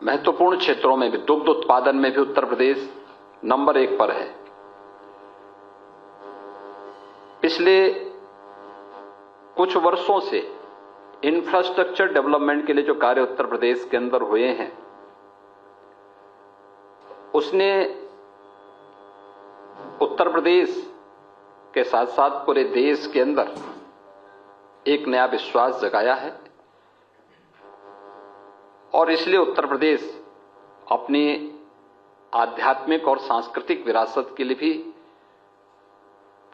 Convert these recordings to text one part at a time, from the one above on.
महत्वपूर्ण क्षेत्रों में भी, दुग्ध उत्पादन में भी उत्तर प्रदेश नंबर 1 पर है। पिछले कुछ वर्षों से इंफ्रास्ट्रक्चर डेवलपमेंट के लिए जो कार्य उत्तर प्रदेश के अंदर हुए हैं, उसने उत्तर प्रदेश के साथ साथ पूरे देश के अंदर एक नया विश्वास जगाया है। और इसलिए उत्तर प्रदेश अपनी आध्यात्मिक और सांस्कृतिक विरासत के लिए भी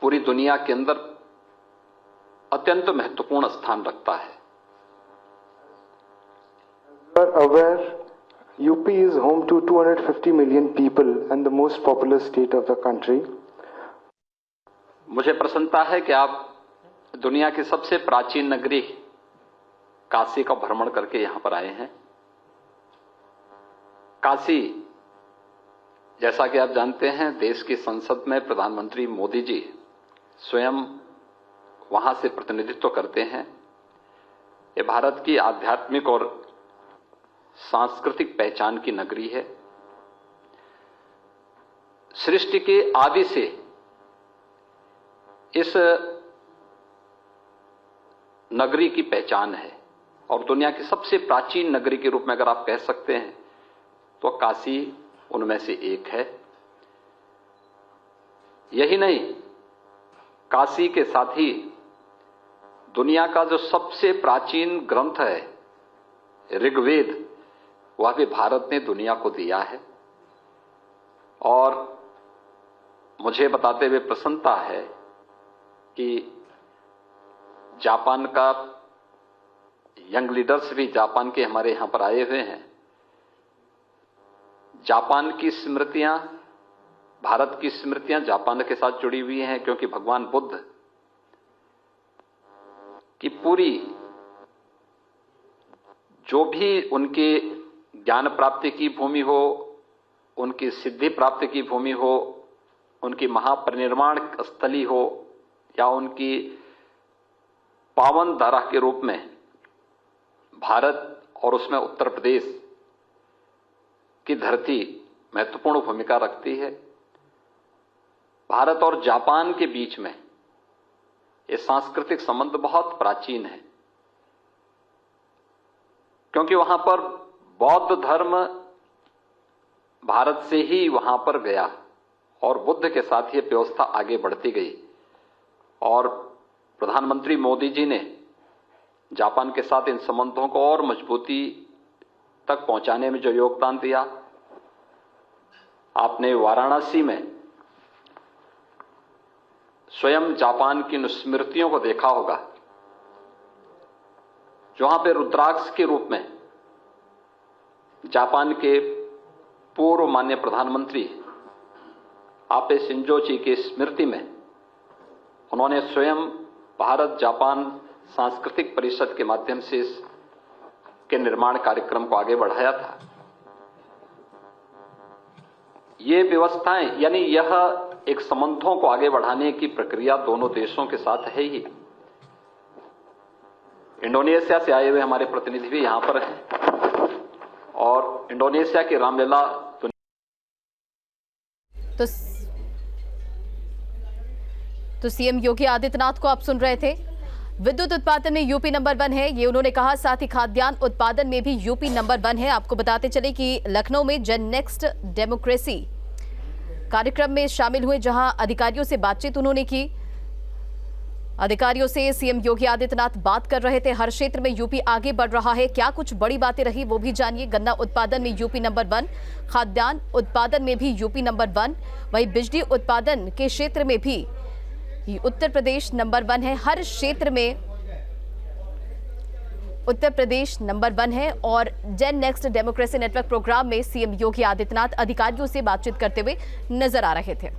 पूरी दुनिया के अंदर अत्यंत महत्वपूर्ण स्थान रखता है। You are aware, UP is home to 250 million people and the most populous state of the country. मुझे प्रसन्नता है कि आप दुनिया की सबसे प्राचीन नगरी काशी का भ्रमण करके यहां पर आए हैं। काशी, जैसा कि आप जानते हैं, देश की संसद में प्रधानमंत्री मोदी जी स्वयं वहां से प्रतिनिधित्व करते हैं। ये भारत की आध्यात्मिक और सांस्कृतिक पहचान की नगरी है। सृष्टि के आदि से इस नगरी की पहचान है और दुनिया की सबसे प्राचीन नगरी के रूप में अगर आप कह सकते हैं तो काशी उनमें से एक है। यही नहीं, काशी के साथ ही दुनिया का जो सबसे प्राचीन ग्रंथ है ऋग्वेद, वह भी भारत ने दुनिया को दिया है। और मुझे बताते हुए प्रसन्नता है कि जापान का यंग लीडर्स भी जापान के हमारे यहां पर आए हुए हैं। जापान की स्मृतियां, भारत की स्मृतियां जापान के साथ जुड़ी हुई हैं, क्योंकि भगवान बुद्ध की पूरी जो भी उनके ज्ञान प्राप्ति की भूमि हो, उनकी सिद्धि प्राप्ति की भूमि हो, उनकी महापरिनिर्वाण स्थली हो, या उनकी पावन धारा के रूप में भारत और उसमें उत्तर प्रदेश की धरती महत्वपूर्ण भूमिका रखती है। भारत और जापान के बीच में ये सांस्कृतिक संबंध बहुत प्राचीन है, क्योंकि वहां पर बौद्ध धर्म भारत से ही वहां पर गया और बुद्ध के साथ ये व्यवस्था आगे बढ़ती गई। और प्रधानमंत्री मोदी जी ने जापान के साथ इन संबंधों को और मजबूती तक पहुंचाने में जो योगदान दिया, आपने वाराणसी में स्वयं जापान की स्मृतियों को देखा होगा, जहां पे रुद्राक्ष के रूप में जापान के पूर्व माननीय प्रधानमंत्री आबे शिंजो की स्मृति में उन्होंने स्वयं भारत जापान सांस्कृतिक परिषद के माध्यम से इसके निर्माण कार्यक्रम को आगे बढ़ाया था। ये व्यवस्थाएं, यानी यह एक संबंधों को आगे बढ़ाने की प्रक्रिया दोनों देशों के साथ है ही। इंडोनेशिया से आए हुए हमारे प्रतिनिधि भी यहां पर हैं और इंडोनेशिया की रामलीला तो सीएम योगी आदित्यनाथ को आप सुन रहे थे। विद्युत उत्पादन में यूपी नंबर 1 है, ये उन्होंने कहा। साथ ही खाद्यान्न उत्पादन में भी यूपी नंबर 1 है। आपको बताते चले कि लखनऊ में जेन नेक्स्ट डेमोक्रेसी कार्यक्रम में शामिल हुए, जहां अधिकारियों से बातचीत उन्होंने की। अधिकारियों से सीएम योगी आदित्यनाथ बात कर रहे थे। हर क्षेत्र में यूपी आगे बढ़ रहा है, क्या कुछ बड़ी बातें रही वो भी जानिए। गन्ना उत्पादन में यूपी नंबर 1, खाद्यान्न उत्पादन में भी यूपी नंबर 1, वहीं बिजली उत्पादन के क्षेत्र में भी उत्तर प्रदेश नंबर 1 है। हर क्षेत्र में उत्तर प्रदेश नंबर 1 है। और gen next democracy network programme में सीएम योगी आदित्यनाथ अधिकारियों से बातचीत करते हुए नजर आ रहे थे।